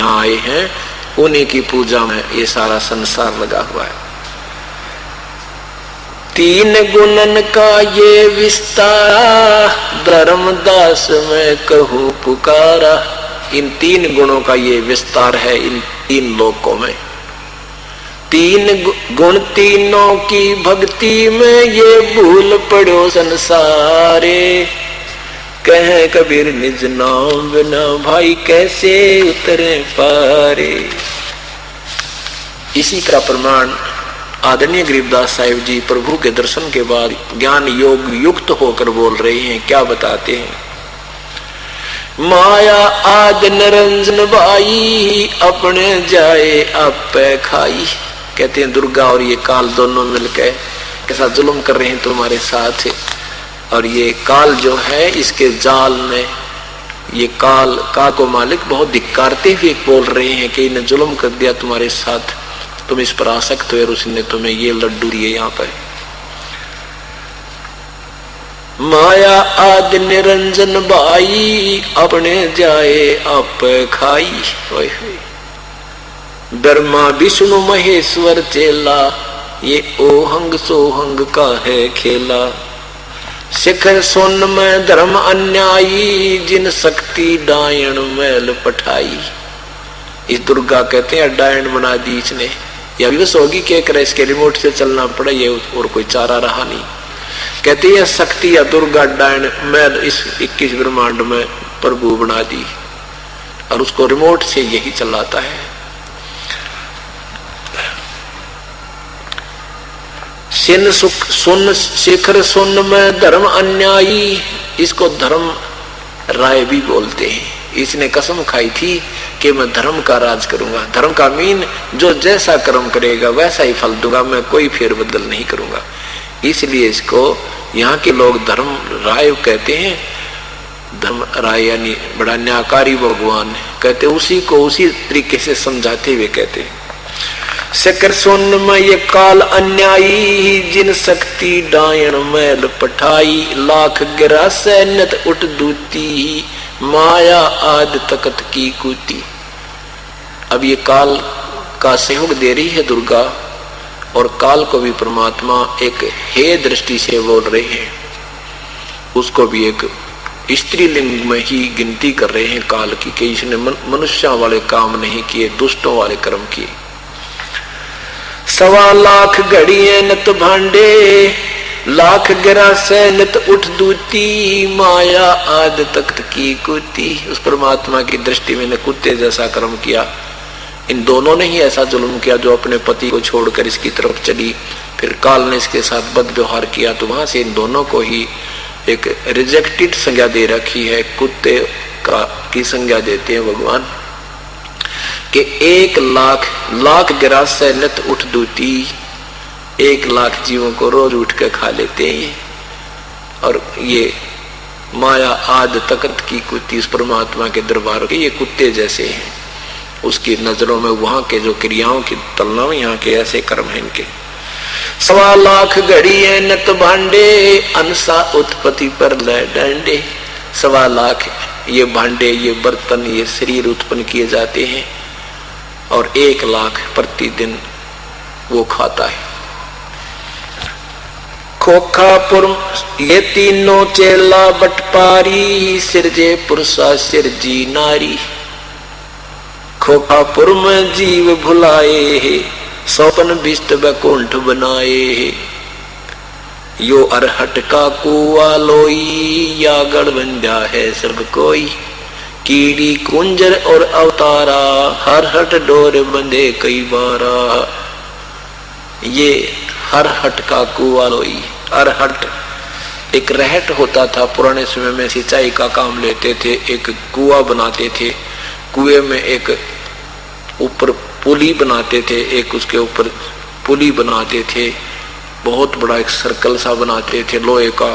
यहाँ आए हैं, उन्हीं की पूजा में ये सारा संसार लगा हुआ है। तीन गुणन का ये विस्तारा, धर्मदास मैं कहूँ पुकारा। इन तीन गुणों का ये विस्तार है इन तीन लोकों में। तीन गुण तीनों की भक्ति में ये भूल पड़ो संसारे। कहे कबीर निज नाम बिना भाई कैसे उतरे पारे। इसी का प्रमाण आदरणीय गरीबदास साहिब जी प्रभु के दर्शन के बाद ज्ञान योग युक्त होकर बोल रहे हैं। क्या बताते हैं? माया आद निरंजन बाई, अपने जाए आपे खाई। कहते हैं दुर्गा और ये काल दोनों मिलकर कैसा जुल्म कर रहे हैं तुम्हारे साथ। और ये काल जो है इसके जाल में, ये काल को मालिक बहुत धिक्कारते हुए बोल रहे हैं कि इन्हें जुल्म कर दिया तुम्हारे साथ, तुम इस पर आसक्त हुए और उसने तुम्हें ये लड्डू दिए। यहाँ पर माया आद निरंजन बाई, अपने जाए आप खाई। ब्रह्मा विष्णु महेश्वर चेला, ये ओहंग सोहंग का है खेला। शिखर सोन में धर्म अन्यायी, जिन शक्ति डायन मैल पठाई। इस दुर्गा कहते हैं डायन बना दी इसने। यह विवश होगी क्या करे, इसके रिमोट से चलना पड़ा, ये और कोई चारा रहा नहीं। कहते हैं शक्ति या दुर्गा डायन मैल इस 21 ब्रह्मांड में प्रभु बना दी और उसको रिमोट से यही चलाता है। सिन सुख सुन शिखर सुन में धर्म अन्यायी, इसको धर्म राय भी बोलते हैं। इसने कसम खाई थी कि मैं धर्म का राज करूंगा। धर्म का मीन जो जैसा कर्म करेगा वैसा ही फल दूंगा, मैं कोई फेरबदल नहीं करूंगा। इसलिए इसको यहाँ के लोग धर्म राय कहते हैं। धर्म राय यानी बड़ा न्यायकारी भगवान कहते, उसी को उसी तरीके से समझाते हुए कहते हैं शिखर सोन में ये काल अन्यायी, जिन शक्ति डायन मैल पठाई। लाख गिरा सैन्यत उठ दूती, माया आद तकत की कूती। अब ये काल का सहयोग दे रही है दुर्गा, और काल को भी परमात्मा एक हे दृष्टि से बोल रहे हैं। उसको भी एक स्त्रीलिंग में ही गिनती कर रहे हैं काल की, कि इसने मनुष्य वाले काम नहीं किए, दुष्टों वाले कर्म किए। 1.25 लाख घड़िए नत भांडे, लाख गिरा से नत उठ दूती। माया आद तख्त की कुती। उस परमात्मा की दृष्टि में ने कुत्ते जैसा कर्म किया। इन दोनों ने ही ऐसा जुल्म किया जो अपने पति को छोड़कर इसकी तरफ चली, फिर काल ने इसके साथ बद व्यवहार किया, तो वहां से इन दोनों को ही एक रिजेक्टेड संज्ञा दे रखी है। कुत्ते की संज्ञा देते हैं भगवान कि 1 लाख गिरा से नत उठ दूती। 1 लाख जीवों को रोज उठ के खा लेते हैं। और ये माया आद तकत की कुत्ती, इस परमात्मा के दरबार के ये कुत्ते जैसे हैं। उसकी नजरों में वहां के जो क्रियाओं की तुलना में यहाँ के ऐसे कर्म हैं इनके। 1.25 लाख घड़ी नत भांडे, अनसा उत्पत्ति पर ले डंडे। 1.25 लाख ये भांडे, ये बर्तन, ये शरीर उत्पन्न किए जाते हैं, और 1 लाख प्रतिदिन वो खाता है। खोखापुर ये तीनों चेला बटपारी, सिरजे पुरुषा सिरजी नारी। खोखापुर में जीव भुलाए, सौपन बिष्ट बैकुंठ बनाए। यो अरहट का कुआ लोई, या गढ़बंजा है सब कोई। कीड़ी कुंजर और अवतारा, हर हट डोर बंधे कई बारा। ये हर हट का कुआ लोई। अरहट एक रहट होता था, पुराने समय में सिंचाई का काम लेते थे। एक कुआ बनाते थे, कुएं में एक ऊपर पुली बनाते थे, एक उसके ऊपर पुली बनाते थे। बहुत बड़ा एक सर्कल सा बनाते थे, लोहे का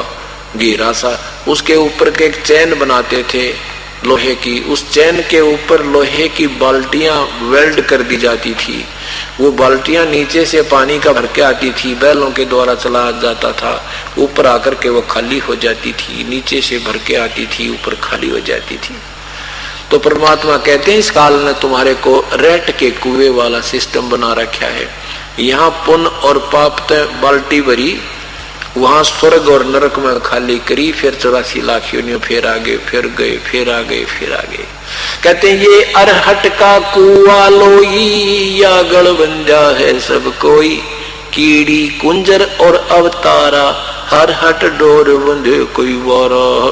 घेरा सा। उसके ऊपर के एक चैन बनाते थे लोहे की। उस चैन के ऊपर लोहे की बाल्टियां वेल्ड कर दी जाती थी। वो बाल्टियां नीचे से पानी का भर के आती थी, बैलों के द्वारा चला जाता था। ऊपर आकर के वो खाली हो जाती थी, नीचे से भर के आती थी, ऊपर खाली हो जाती थी। तो परमात्मा कहते हैं इस काल ने तुम्हारे को रेट के कुएं वाला सिस्टम बना रखा है। यहाँ पुण्य और पाप ते बाल्टी भरी, वहां स्वर्ग और नरक में खाली करी, फिर 84 लाख योनियों, फिर आगे, फिर गए, फिर आगे, फिर आगे। कहते हैं ये अरहट का कुआ लोई, या गड़बंजा है सब कोई, कीड़ी कुंजर और अवतारा, हर हट डोर बंधे कोई वारा।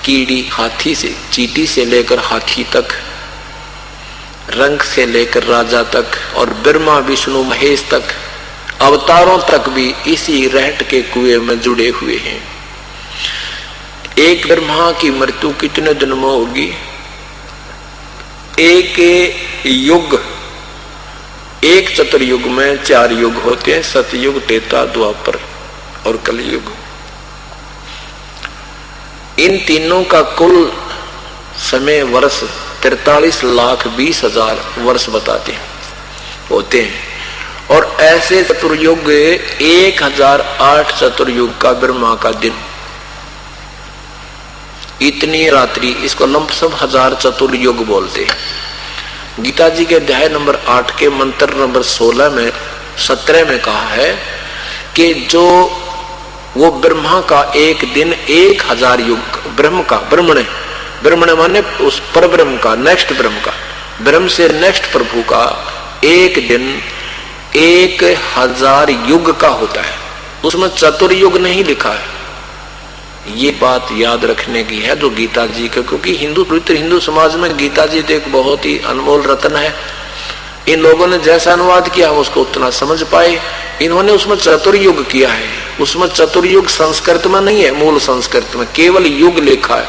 कीड़ी हाथी से, चींटी से लेकर हाथी तक, रंग से लेकर राजा तक, और ब्रह्मा विष्णु महेश तक, अवतारों तक भी इसी रहट के कुएं में जुड़े हुए हैं। एक ब्रह्मा की मृत्यु कितने दिन में होगी? एक युग, एक चतुर्युग में 4 युग होते हैं, सतयुग, त्रेता, द्वापर और कलयुग। इन तीनों का कुल समय वर्ष 43,20,000 वर्ष बताते हैं, होते हैं। और ऐसे चतुर्युग 1008 चतुर्युग का ब्रह्मा का दिन, इतनी रात्रि, इसको लंपसम 1000 चतुर्युग बोलते हैं। गीता जी के अध्याय नंबर 8 के मंत्र नंबर 17 में कहा है कि जो वो ब्रह्मा का एक दिन 1000 युग, ब्रह्म का, ब्रह्मण माने उस पर ब्रह्म का, नेक्स्ट ब्रह्म का, ब्रह्म से नेक्स्ट प्रभु का एक दिन 1000 युग का होता है। उसमें चतुर्युग नहीं लिखा है। ये बात याद रखने की है जो गीता जी का, क्योंकि पवित्र हिंदू समाज में गीता जी तो एक बहुत ही अनमोल रत्न है। इन लोगों ने जैसा अनुवाद किया हम उसको उतना समझ पाए। इन्होंने उसमें चतुर्युग किया है, उसमें चतुर्युग संस्कृत में नहीं है, मूल संस्कृत में केवल युग लिखा है।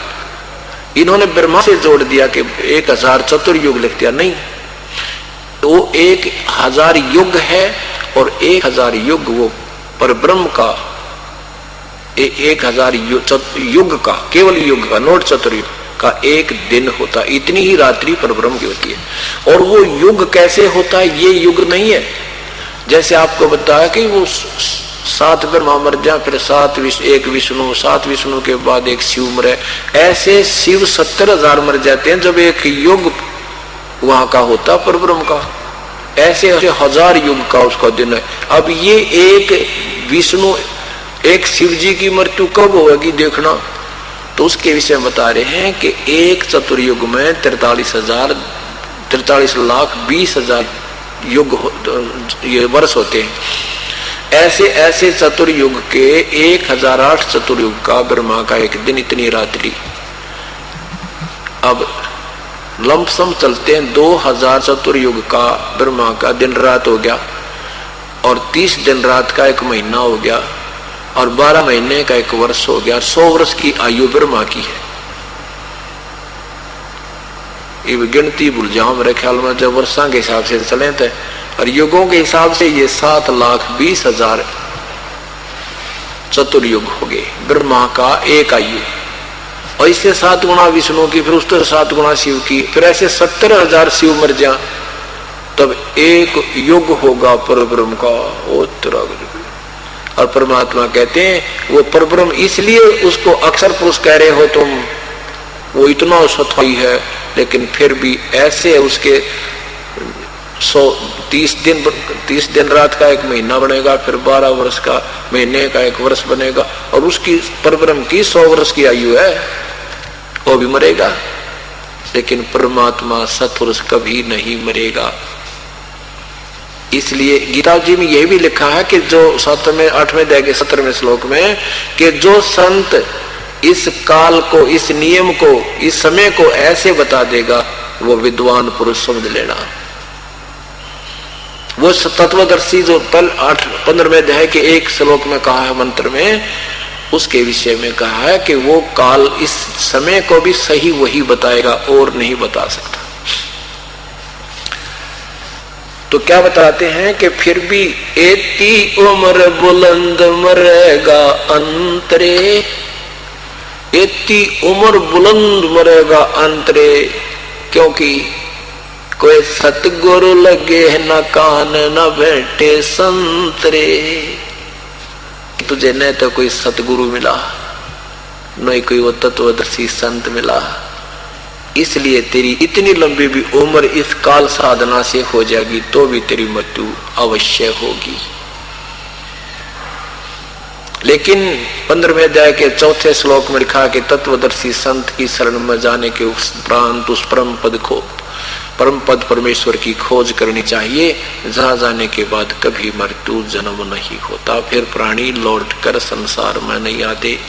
इन्होंने ब्रह्मा से जोड़ दिया कि 1000 चतुर्युग लिख दिया, नहीं, वो 1000 युग है, और 1000 युग वो पर ब्रह्म का 1000 युग का, केवल युग का, नोट चतुर्युग का एक दिन होता। इतनी ही रात्रि पर ब्रह्म की होती है। और वो युग कैसे होता है? ये युग नहीं है जैसे आपको बताया कि वो 7 ब्रह्मा मर जाए, फिर 1 विष्णु, 7 विष्णु के बाद 1 शिव मरे, ऐसे शिव 70,000 मर जाते हैं जब एक युग वहां का होता पर ब्रह्म का। ऐसे 1000 युग का उसका दिन है। अब ये एक विष्णु, एक शिव जी की मृत्यु कब होगी देखना, तो उसके विषय में बता रहे हैं कि एक चतुर्युग में 43,20,000 युग ये वर्ष होते हैं। ऐसे चतुर्युग के 1008 चतुर्युग का ब्रह्मा का एक दिन, इतनी रात्रि। अब लंपसम चलते हैं, 2000 चतुर्युग का ब्रह्मा का दिन रात हो गया, और 30 दिन रात का 1 महीना हो गया, और 12 महीने का 1 वर्ष हो गया। 100 वर्ष की आयु ब्रह्मा की है। ये गिनती भूल जाओ मेरे ख्याल में, जब वर्षों के हिसाब से चले थे, और युगों के हिसाब से ये 7,20,000 चतुर्युग हो गए ब्रह्मा का एक आयु। और इससे 7 गुना विष्णु की, फिर उससे 7 गुना शिव की, फिर ऐसे 70,000 शिव मर जा, तब एक युग होगा पर ब्रह्म का। और परमात्मा कहते हैं वो परब्रह्म, इसलिए उसको अक्षर पुरुष कह रहे हो तुम, वो इतना सथाई है, लेकिन फिर भी ऐसे उसके 30 दिन रात का 1 महीना बनेगा, फिर 12 वर्ष का महीने का 1 वर्ष बनेगा, और उसकी परब्रह्म की 100 वर्ष की आयु है, वो भी मरेगा। लेकिन परमात्मा सत्पुरुष कभी नहीं मरेगा। इसलिए गीता जी में यह भी लिखा है कि जो 7वें 8वें अध्याय के 17वें श्लोक में, कि जो संत इस काल को, इस नियम को, इस समय को ऐसे बता देगा, वो विद्वान पुरुष समझ लेना। वो तत्वदर्शी जो 15वें अध्याय के 1 श्लोक में कहा है मंत्र में, उसके विषय में कहा है कि वो काल इस समय को भी सही वही बताएगा और नहीं बता सकता। तो क्या बताते हैं कि फिर भी एती उम्र बुलंद मरेगा अंतरे, एती उम्र बुलंद मरेगा अंतरे, क्योंकि कोई सतगुरु लगे न कान न बैठे संतरे। तुझे न तो कोई सतगुरु मिला, न कोई वो तत्वदर्शी संत मिला, इसलिए तेरी इतनी लंबी भी उम्र इस काल साधना से हो जाएगी तो भी तेरी मृत्यु अवश्य होगी। लेकिन 15वें अध्याय के 4थे श्लोक में लिखा कि तत्वदर्शी संत की शरण में जाने के उपरांत उस परम पद परमेश्वर की खोज करनी चाहिए, जहां जाने के बाद कभी मृत्यु जन्म नहीं होता, फिर प्राणी लौटकर संसार में नहीं आते।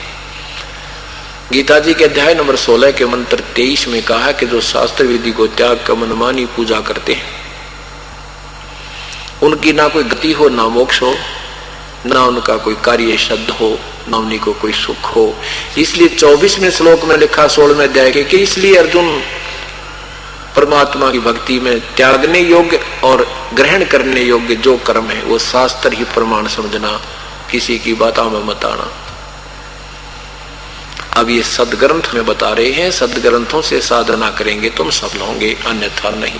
गीता जी के अध्याय नंबर 16 के मंत्र 23 में कहा कि जो शास्त्र विधि को त्याग कर मनमानी पूजा करते हैं उनकी ना कोई गति हो, ना मोक्ष हो, ना उनका कोई कार्य शब्द हो, ना उन्हीं को कोई सुख हो। इसलिए 24वें श्लोक में लिखा 16वें अध्याय के कि इसलिए अर्जुन परमात्मा की भक्ति में त्यागने योग्य और ग्रहण करने योग्य जो कर्म है वो शास्त्र ही प्रमाण समझना, किसी की बातों में मत आना। अब ये सदग्रंथ में बता रहे हैं, सदग्रंथों से साधना करेंगे तुम सफल होंगे, अन्यथा नहीं।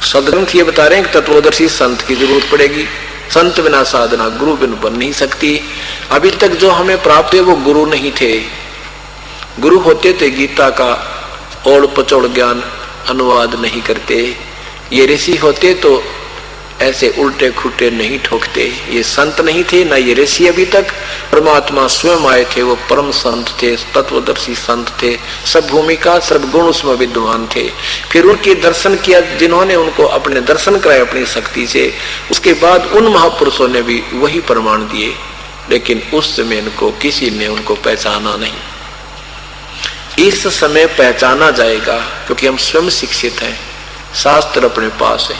सदग्रंथ ये बता रहे हैं कि तत्वदर्शी संत की जरूरत पड़ेगी, संत बिना साधना गुरु बिन बन नहीं सकती। अभी तक जो हमें प्राप्त है वो गुरु नहीं थे। गुरु होते थे गीता का ओड़ पचोड़ ज्ञान अनुवाद नहीं करते, ये ऋषि होते तो ऐसे उल्टे खुट्टे नहीं ठोकते। ये संत नहीं थे ना ये ऋषि, अभी तक परमात्मा स्वयं आए थे, वो परम संत थे, तत्वदर्शी संत थे, सब भूमिका सब गुण उसमें विद्वान थे। फिर उनके दर्शन किया जिन्होंने उनको अपने दर्शन कराए अपनी शक्ति से, उसके बाद उन महापुरुषों ने भी वही प्रमाण दिए, लेकिन उस समय इनको किसी ने उनको पहचाना नहीं। इस समय पहचाना जाएगा क्योंकि हम स्वयं शिक्षित हैं, शास्त्र अपने पास है।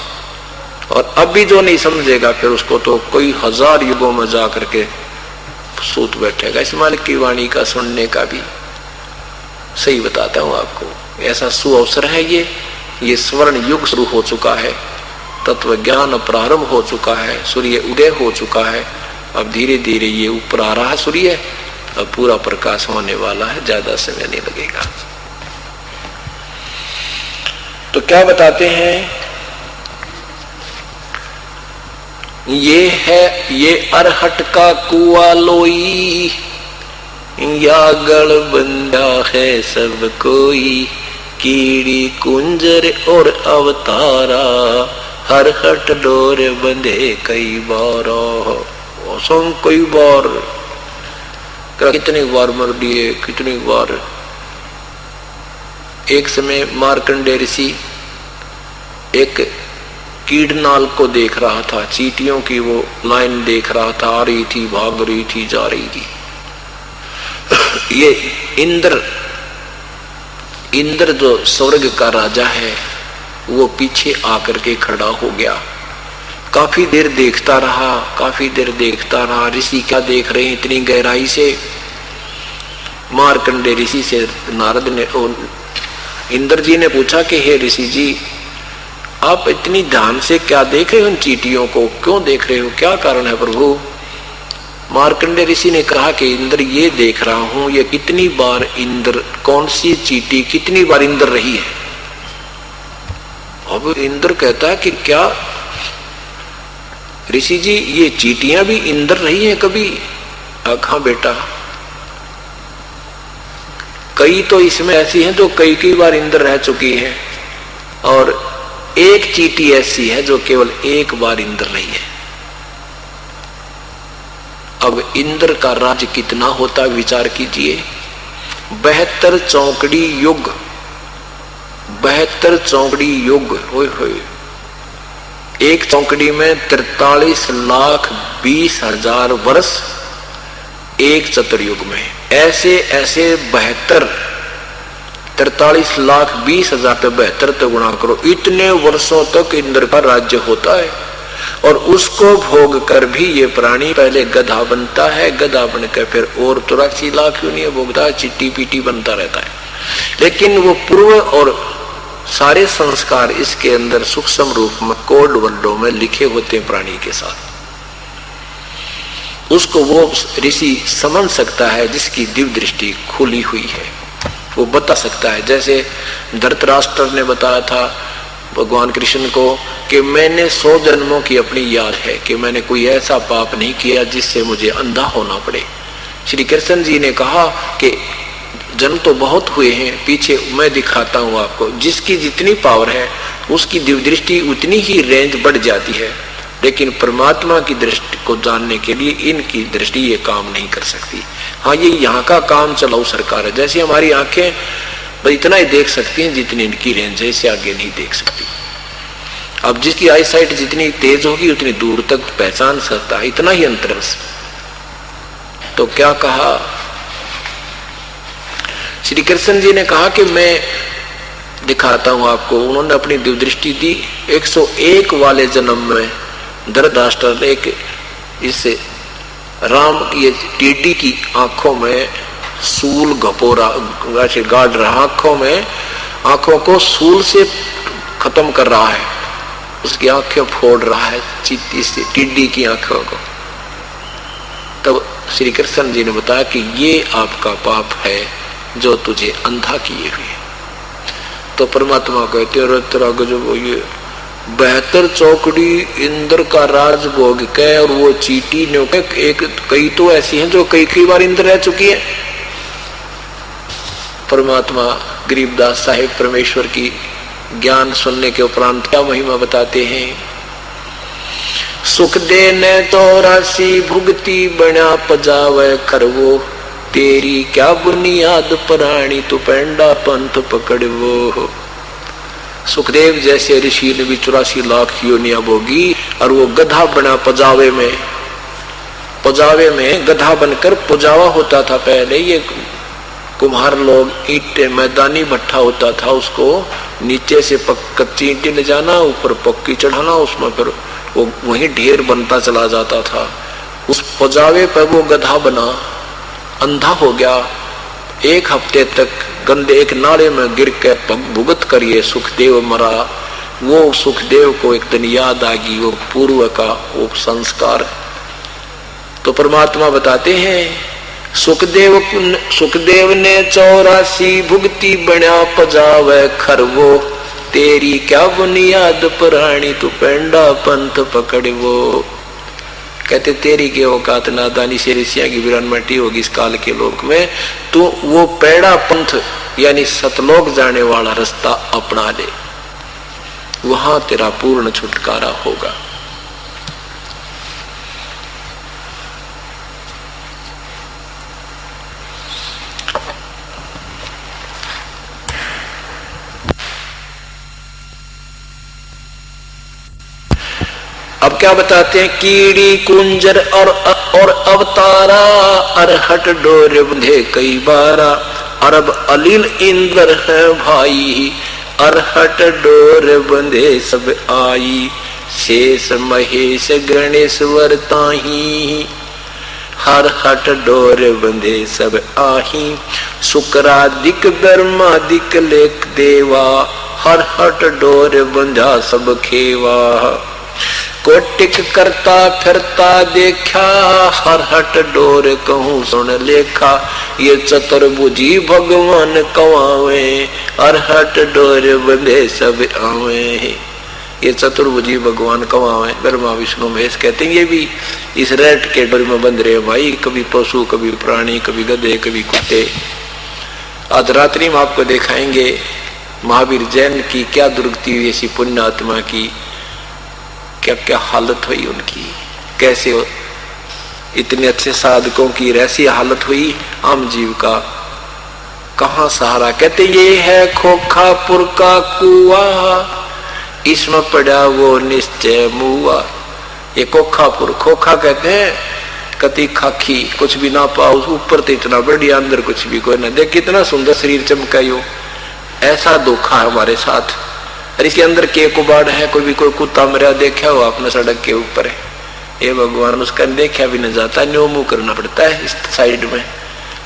और अब भी जो नहीं समझेगा फिर उसको तो कोई 1000 युगों में जा करके सूत बैठेगा। इस मालिक की वाणी का सुनने का भी सही बताता हूं आपको, ऐसा सुअवसर है। ये स्वर्ण युग शुरू हो चुका है, तत्व ज्ञान प्रारंभ हो चुका है, सूर्य उदय हो चुका है। अब धीरे धीरे ये ऊपर आ रहा है सूर्य, अब पूरा प्रकाश होने वाला है, ज्यादा समय नहीं लगेगा। तो क्या बताते हैं, ये अरहट का कुआ लोई, या गढ़ बंदा है सब कोई, कीड़ी कुंजर और अवतारा, हर हट डोर बंधे कई बार। कई बार कितनी बार मर दिए, कितनी बार। एक समय मार्कंडेय ऋषि एक कीड़नाल को देख रहा था, चींटियों की वो लाइन देख रहा था, आ रही थी, भाग रही थी, जा रही थी। ये इंद्र जो स्वर्ग का राजा है वो पीछे आकर के खड़ा हो गया। काफी देर देखता रहा। ऋषि क्या देख रहे हैं इतनी गहराई से। मार्कंडेय ऋषि से नारद ने इंद्र जी ने पूछा कि हे ऋषि जी, आप इतनी ध्यान से क्या देख रहे हो, उन चींटियों को क्यों देख रहे हो, क्या कारण है प्रभु। मार्कंडेय ऋषि ने कहा कि इंद्र ये देख रहा हूं, ये कितनी बार इंद्र, कौन सी चींटी कितनी बार इंद्र रही है। अब इंद्र कहता है कि क्या ऋषि जी ये चींटियां भी इंद्र रही हैं कभी। हाँ बेटा, कई तो इसमें ऐसी हैं जो कई बार इंद्र रह चुकी हैं, और एक चींटी ऐसी है जो केवल एक बार इंद्र रही है। अब इंद्र का राज्य कितना होता विचार कीजिए। 72 चौकड़ी युग, 72 चौकड़ी युग, होए होए। एक चौकड़ी में 43,20,000 वर्ष एक चतुर्युग में। ऐसे 43,20,000 पे 72 तो गुणा करो, इतने वर्षों तक इंद्र का राज्य होता है। और उसको भोग कर भी ये प्राणी पहले गधा बनता है, गधा बनकर फिर और 83 लाख क्यों नहीं भोगता, चिट्टी पीटी बनता रहता है। लेकिन वो पूर्व और सारे संस्कार इसके अंदर सूक्ष्म रूप में कोड वर्डों में लिखे होते हैं प्राणी के साथ। उसको वो ऋषि समझ सकता है जिसकी दिव्य दृष्टि खुली हुई है, वो बता सकता है। जैसे धृतराष्ट्र ने बताया था भगवान कृष्ण को कि मैंने 100 जन्मों की अपनी याद है कि मैंने कोई ऐसा पाप नहीं किया जिससे मुझे अंधा होना पड़े। श्री कृष्ण जी ने कहा कि जन्म तो बहुत हुए हैं पीछे, मैं दिखाता हूं आपको। जिसकी जितनी पावर है उसकी दिव्य दृष्टि उतनी ही रेंज बढ़ जाती है, लेकिन परमात्मा की दृष्टि को जानने के लिए इनकी दृष्टि ये काम नहीं कर सकती। हाँ, ये यहाँ का काम चलाऊ सरकार है। जैसे हमारी आंखें बस इतना ही देख सकती हैं जितनी इनकी रेंज है, इससे आगे नहीं देख सकती। अब जिसकी आई साइट जितनी तेज होगी उतनी दूर तक पहचान सकता है, इतना ही अंतर है। तो क्या कहा श्री कृष्ण जी ने? कहा कि मैं दिखाता हूं आपको। उन्होंने अपनी दिव्य दृष्टि दी। 101 वाले जन्म में धृतराष्ट्र ने एक इससे राम ये टीटी की आंखों में सूल घपोरा वैसे गाड़ रहा, आंखों को सूल से खत्म कर रहा है, उसकी आंखें फोड़ रहा है चीटी से, टिड्डी की आंखों को। तब श्री कृष्ण जी ने बताया कि ये आपका पाप है जो तुझे अंधा किए हुए। तो परमात्मा कहते हैं तेरा गजब, ये 72 चौकड़ी इंद्र का राज भोग के और वो चीटी ने एक कई तो ऐसी हैं जो कई बार इंद्र रह चुकी है। परमात्मा गरीबदास साहिब परमेश्वर की ज्ञान सुनने के उपरांत क्या महिमा बताते हैं। सुख दे ने 84 भुगती बना पजावे खरवो, तेरी क्या बुनियाद प्राणी तू पेंडा पंथ पकड़वो। सुखदेव जैसे ऋषि ने भी 84 लाख योनिया भोगी और वो गधा बना पजावे में गधा बनकर पुजावा होता था। पहले ये कुम्हार लोग ईंटें, मैदानी भट्ठा होता था, उसको नीचे से कच्ची ईंटें ले जाना, ऊपर पक्की चढ़ाना, उसमें फिर वो वहीं ढेर बनता चला जाता था। उस पजावे पर वो गधा बना, अंधा हो गया। 1 हफ्ते तक गंदे एक नाले में गिर के भुगत कर ये सुखदेव मरा। वो सुखदेव को एक दिन याद आ गई वो पूर्व का वो संस्कार। तो परमात्मा बताते हैं सुखदेव ने 84 भुगती बना पजावे खरवो, तेरी क्या बुनियाद प्राणी तू पेंडा पंथ पकड़वो। कहते तेरी के औकात नादानी से ऋषिया की वीरान मटी होगी इस काल के लोक में, तो वो पेड़ा पंथ यानी सतलोक जाने वाला रास्ता अपना ले, वहां तेरा पूर्ण छुटकारा होगा। अब क्या बताते हैं, कीड़ी कुंजर और अवतारा, अरहट डोर बंधे कई बारा, अरब अलील इंद्र है भाई, अरहट डोर बंधे सब आई, शेष महेश गणेश वरताही, हर हट डोर बंधे सब आही, शुक्रादिक ब्रह्मादिक लेख देवा, हर हट डोर बंधा सब खेवा, कोटिक करता फिरता देखा, हर हट डोर कहूं सुन लेखा, ये चतुर्भुजी भगवान कवावे, हर हट डोर बंधे सब आवे। ये चतुर्भुजी भगवान कवावे, ब्रह्मा विष्णु महेश कहते हैं। ये भी इस रेट के डोर में बंध रहे भाई, कभी पशु, कभी प्राणी, कभी गधे, कभी कुत्ते। आज रात्रि में आपको दिखाएंगे महावीर जैन की क्या दुर्गति हुई, ऐसी पुण्य आत्मा की क्या क्या हालत हुई उनकी, कैसे इतने अच्छे साधकों की ऐसी हालत हुई, आम जीव का कहां सहारा। कहते ये है खोखापुर का कुआ, इसमें पड़ा वो निश्चय मुआ। ये खोखापुर, खोखा कहते हैं कति खाखी, कुछ भी ना पाओ, ऊपर तो इतना बढ़िया, अंदर कुछ भी कोई ना देख, कितना सुंदर शरीर चमका यो। ऐसा धोखा हमारे साथ। और इसके अंदर के कुबाड़ है, कोई भी कोई कुत्ता मरा देखा हो आपने सड़क के ऊपर है, ये भगवान उसका देखा भी न जाता, न्यो मुंह करना पड़ता है इस साइड में,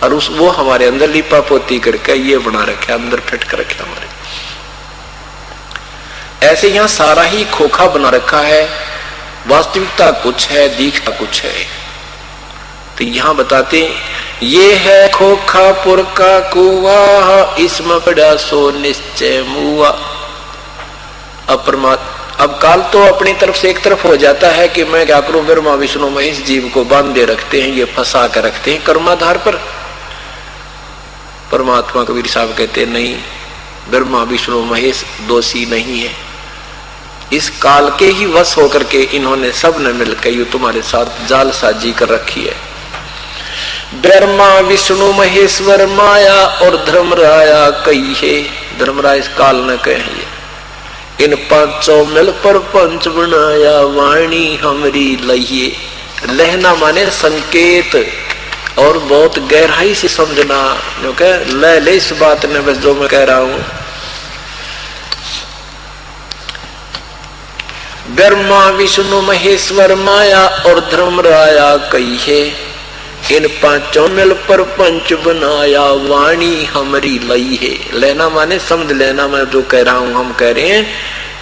और उस वो हमारे अंदर लिपा पोती करके ये बना रखे, अंदर फिट कर रखे हमारे। ऐसे यहाँ सारा ही खोखा बना रखा है, वास्तविकता कुछ है, दिखता कुछ है। तो यहाँ बताते ये है खोखापुर का कुआ, इसमें पड़ा सो निश्चय मुआ। अब काल तो अपनी तरफ से एक तरफ हो जाता है कि मैं क्या करूं, ब्रह्मा विष्णु महेश जीव को बांधे रखते हैं, ये फंसा कर रखते हैं कर्माधार पर परमात्मा कबीर साहब कहते नहीं, ब्रह्मा विष्णु महेश दोषी नहीं है। इस काल के ही वश होकर के इन्होंने सब ने मिलकर ये तुम्हारे साथ जालसाजी कर रखी है। ब्रह्मा विष्णु महेश्वर माया और धर्मराया कही है। धर्मराय इस काल न कहे, इन पांचों मिल पर पंच बनाया वाणी हमरी लहिए। लहना माने संकेत और बहुत गहराई से समझना, जो कह ले इस बात ने बस जो मैं कह रहा हूं। ब्रह्मा विष्णु महेश्वर माया और धर्मराया कही है, इन पांचों मिल पर पंच बनाया वाणी हमारी लई है। लेना माने समझ लेना, मैं जो कह रहा हूं हम कह रहे हैं,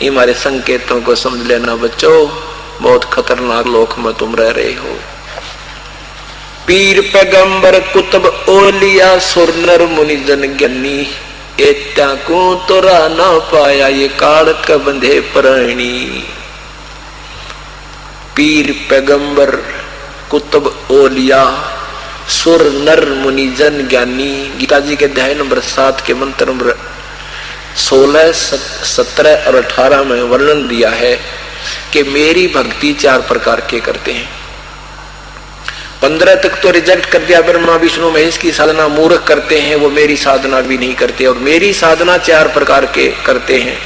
ये हमारे संकेतों को समझ लेना बच्चों, बहुत खतरनाक लोक में तुम रह रहे हो। पीर पैगंबर कुतुब ओलिया सुर नर मुनि जन ज्ञानी, एत्या को तोरा ना पाया ये काल का बंधे प्राणी। पीर पैगंबर कुतुब ओलिया सुर नर मुनि जन ज्ञानी। गीता जी के अध्याय नंबर 7 के मंत्र नंबर 16, 17 और 18 में वर्णन दिया है कि मेरी भक्ति 4 प्रकार के करते हैं। 15 तक तो रिजेक्ट कर दिया, ब्रह्मा विष्णु महेश की साधना मूर्ख करते हैं, वो मेरी साधना भी नहीं करते। और मेरी साधना 4 प्रकार के करते हैं।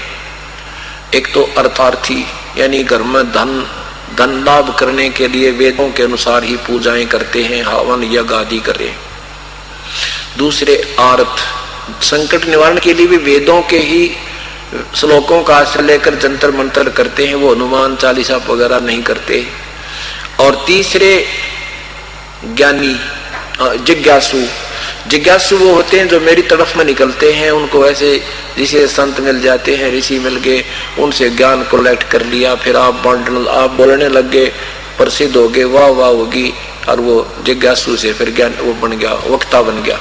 एक तो अर्थार्थी, यानी घर में धन लाभ करने के लिए वेदों के अनुसार ही पूजाएं करते हैं, हवन यज्ञ आदि करें। दूसरे आर्थ, संकट निवारण के लिए भी वेदों के ही श्लोकों का आश्रय लेकर जंतर मंतर करते हैं, वो हनुमान चालीसा वगैरह नहीं करते। और तीसरे ज्ञानी जिज्ञासु वो होते हैं जो मेरी तरफ में निकलते हैं, उनको ऐसे जिसे संत मिल जाते हैं, ऋषि मिल गए, उनसे ज्ञान कलेक्ट कर लिया, फिर आप बोलने लग गए, प्रसिद्ध हो गए, वाह वाह होगी, और वो जिज्ञासु से फिर ज्ञान वो बन गया, वक्ता बन गया।